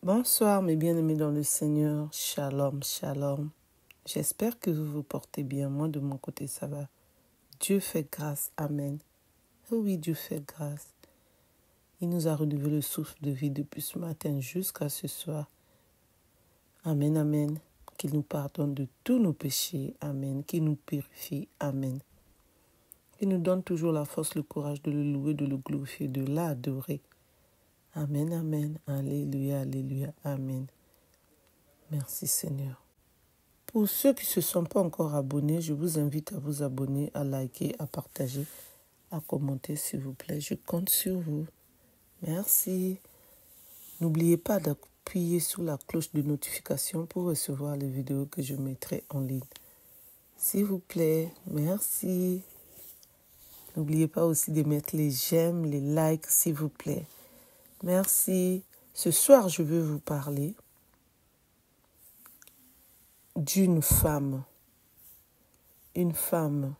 Bonsoir mes bien-aimés dans le Seigneur, shalom, shalom. J'espère que vous vous portez bien, moi de mon côté ça va. Dieu fait grâce, amen. Oh oui, Dieu fait grâce. Il nous a renouvelé le souffle de vie depuis ce matin jusqu'à ce soir. Amen, amen. Qu'il nous pardonne de tous nos péchés, amen. Qu'il nous purifie, amen. Qu'il nous donne toujours la force, le courage de le louer, de le glorifier, de l'adorer. Amen, amen. Alléluia, alléluia, amen. Merci Seigneur. Pour ceux qui ne se sont pas encore abonnés, je vous invite à vous abonner, à liker, à partager, à commenter s'il vous plaît. Je compte sur vous. Merci. N'oubliez pas d'appuyer sur la cloche de notification pour recevoir les vidéos que je mettrai en ligne. S'il vous plaît, merci. N'oubliez pas aussi de mettre les j'aime, les likes, s'il vous plaît. Merci. Ce soir, je veux vous parler d'une femme. Une femme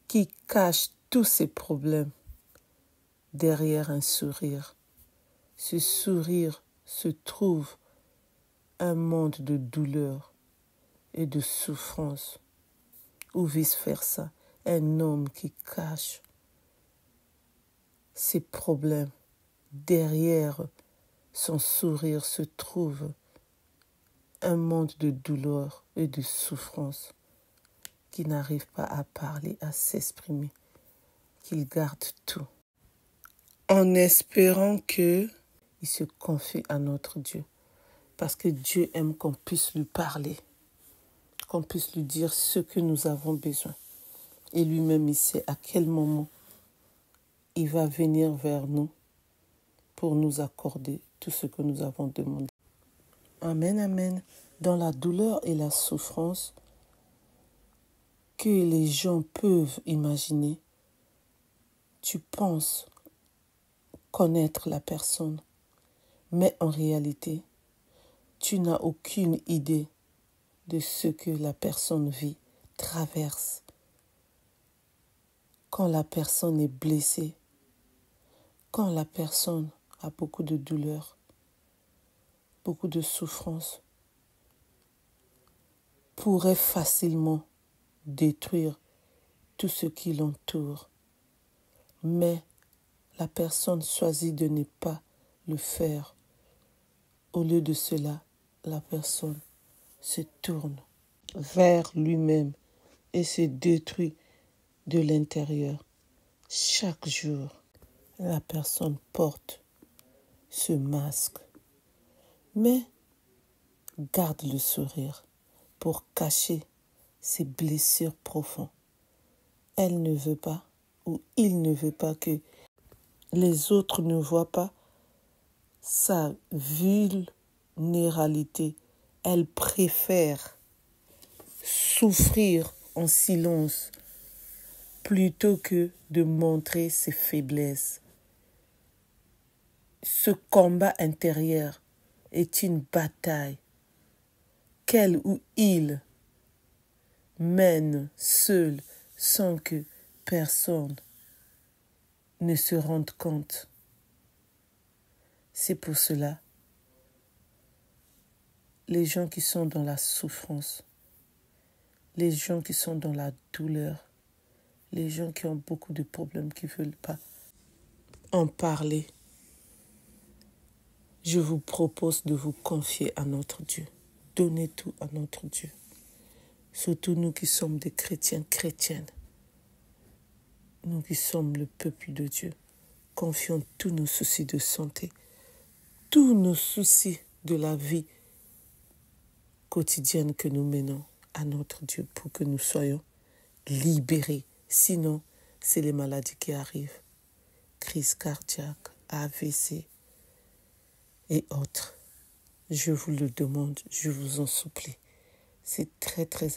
qui cache tous ses problèmes derrière un sourire. Ce sourire se trouve un monde de douleur et de souffrance, ou vice-versa, un homme qui cache ses problèmes. Derrière son sourire se trouve un monde de douleur et de souffrance, qui n'arrive pas à parler, à s'exprimer, qu'il garde tout, en espérant qu'il se confie à notre Dieu. Parce que Dieu aime qu'on puisse lui parler, qu'on puisse lui dire ce que nous avons besoin. Et lui-même, il sait à quel moment il va venir vers nous pour nous accorder tout ce que nous avons demandé. Amen, amen. Dans la douleur et la souffrance que les gens peuvent imaginer, tu penses connaître la personne, mais en réalité, tu n'as aucune idée de ce que la personne vit, traverse. Quand la personne est blessée, quand la personne a beaucoup de douleur, beaucoup de souffrance, pourrait facilement détruire tout ce qui l'entoure. Mais la personne choisit de ne pas le faire. Au lieu de cela, la personne se tourne vers lui-même et se détruit de l'intérieur. Chaque jour, la personne porte ce masque, mais garde le sourire pour cacher ses blessures profondes. Elle ne veut pas, ou il ne veut pas que les autres ne voient pas sa vulnérabilité. Elle préfère souffrir en silence plutôt que de montrer ses faiblesses. Ce combat intérieur est une bataille qu'elle ou il mène seul sans que personne ne se rende compte. C'est pour cela, les gens qui sont dans la souffrance, les gens qui sont dans la douleur, les gens qui ont beaucoup de problèmes, qui ne veulent pas en parler, je vous propose de vous confier à notre Dieu. Donnez tout à notre Dieu. Surtout nous qui sommes des chrétiens, chrétiennes. Nous qui sommes le peuple de Dieu. Confions tous nos soucis de santé, tous nos soucis de la vie quotidienne que nous menons à notre Dieu pour que nous soyons libérés. Sinon, c'est les maladies qui arrivent. Crise cardiaque, AVC et autres. Je vous le demande, je vous en supplie. C'est très très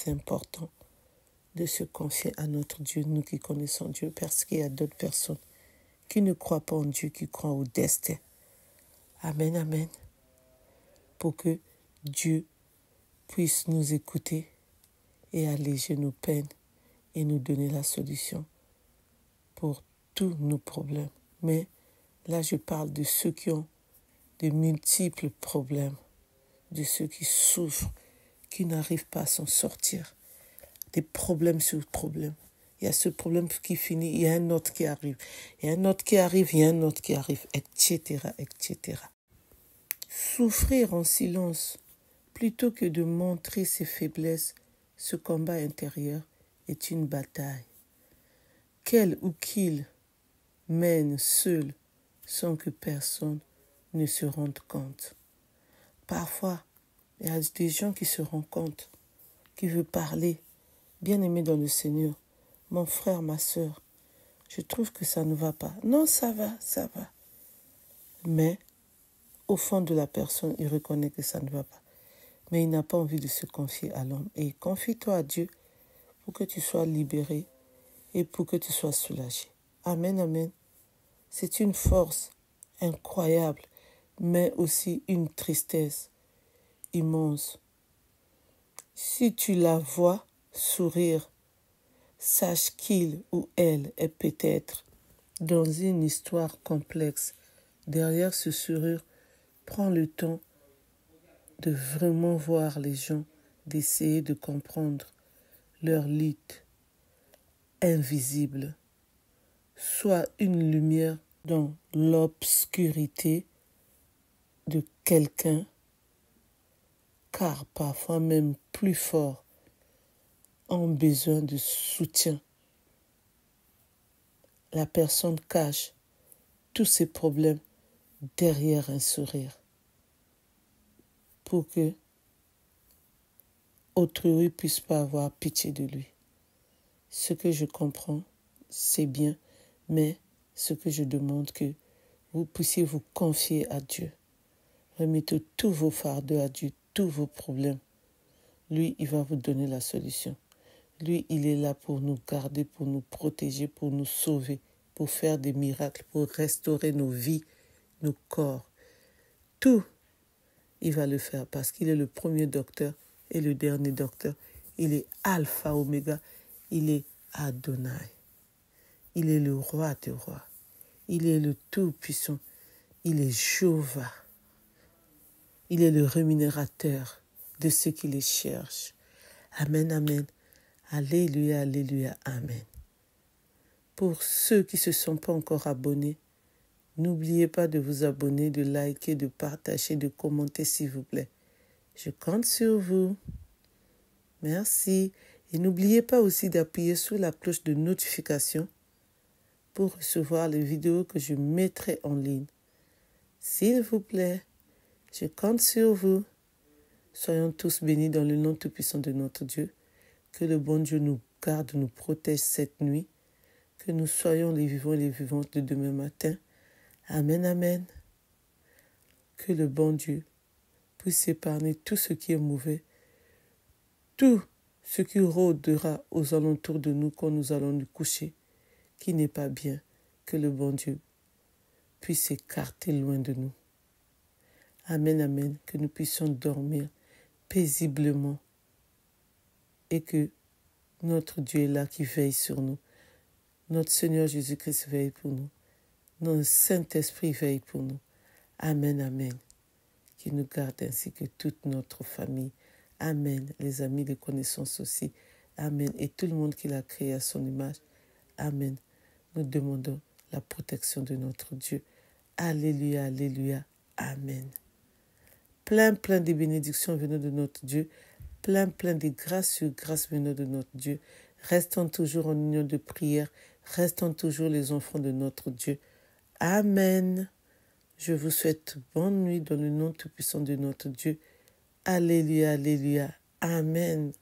important de se confier à notre Dieu, nous qui connaissons Dieu, parce qu'il y a d'autres personnes qui ne croient pas en Dieu, qui croient au destin. Amen, amen. Pour que Dieu puisse nous écouter et alléger nos peines et nous donner la solution pour tous nos problèmes. Mais Là, je parle de ceux qui ont de multiples problèmes, de ceux qui souffrent, qui n'arrivent pas à s'en sortir. Des problèmes sur problèmes. Il y a ce problème qui finit, il y a un autre qui arrive. Il y a un autre qui arrive, il y a un autre qui arrive, etc., etc. Souffrir en silence, plutôt que de montrer ses faiblesses, ce combat intérieur est une bataille. Qu'elle ou qu'il mène seul sans que personne ne se rende compte. Parfois, il y a des gens qui se rendent compte, qui veulent parler. Bien-aimé dans le Seigneur, mon frère, ma soeur, je trouve que ça ne va pas. Non, ça va, ça va. Mais au fond de la personne, il reconnaît que ça ne va pas. Mais il n'a pas envie de se confier à l'homme. Et confie-toi à Dieu pour que tu sois libéré et pour que tu sois soulagé. Amen, amen. C'est une force incroyable, mais aussi une tristesse immense. Si tu la vois sourire, sache qu'il ou elle est peut-être dans une histoire complexe. Derrière ce sourire, prends le temps de vraiment voir les gens, d'essayer de comprendre leur lutte invisible. Sois une lumière dans l'obscurité de quelqu'un, car parfois même plus fort, ont besoin de soutien. La personne cache tous ses problèmes derrière un sourire pour que autrui ne puisse pas avoir pitié de lui. Ce que je comprends, c'est bien, mais ce que je demande, que vous puissiez vous confier à Dieu. Remettez tous vos fardeaux à Dieu, tous vos problèmes. Lui, il va vous donner la solution. Lui, il est là pour nous garder, pour nous protéger, pour nous sauver, pour faire des miracles, pour restaurer nos vies, nos corps. Tout, il va le faire parce qu'il est le premier docteur et le dernier docteur. Il est Alpha, Oméga. Il est Adonai. Il est le roi des rois. Il est le Tout-Puissant. Il est Jéhovah. Il est le rémunérateur de ceux qui les cherchent. Amen, amen. Alléluia, alléluia, amen. Pour ceux qui ne se sont pas encore abonnés, n'oubliez pas de vous abonner, de liker, de partager, de commenter, s'il vous plaît. Je compte sur vous. Merci. Et n'oubliez pas aussi d'appuyer sur la cloche de notification pour recevoir les vidéos que je mettrai en ligne. S'il vous plaît, je compte sur vous. Soyons tous bénis dans le nom tout-puissant de notre Dieu. Que le bon Dieu nous garde, nous protège cette nuit. Que nous soyons les vivants et les vivantes de demain matin. Amen, amen. Que le bon Dieu puisse épargner tout ce qui est mauvais, tout ce qui rôdera aux alentours de nous quand nous allons nous coucher, qui n'est pas bien. Que le bon Dieu puisse écarter loin de nous. Amen, amen. Que nous puissions dormir paisiblement et que notre Dieu est là qui veille sur nous. Notre Seigneur Jésus-Christ veille pour nous. Notre Saint-Esprit veille pour nous. Amen, amen. Qui nous garde ainsi que toute notre famille. Amen. Les amis de connaissance aussi. Amen. Et tout le monde qu'il a créé à son image. Amen. Nous demandons la protection de notre Dieu. Alléluia, alléluia. Amen. Plein de bénédictions venant de notre Dieu. Plein de grâces sur grâces venant de notre Dieu. Restons toujours en union de prière. Restons toujours les enfants de notre Dieu. Amen. Je vous souhaite bonne nuit dans le nom tout-puissant de notre Dieu. Alléluia, alléluia. Amen.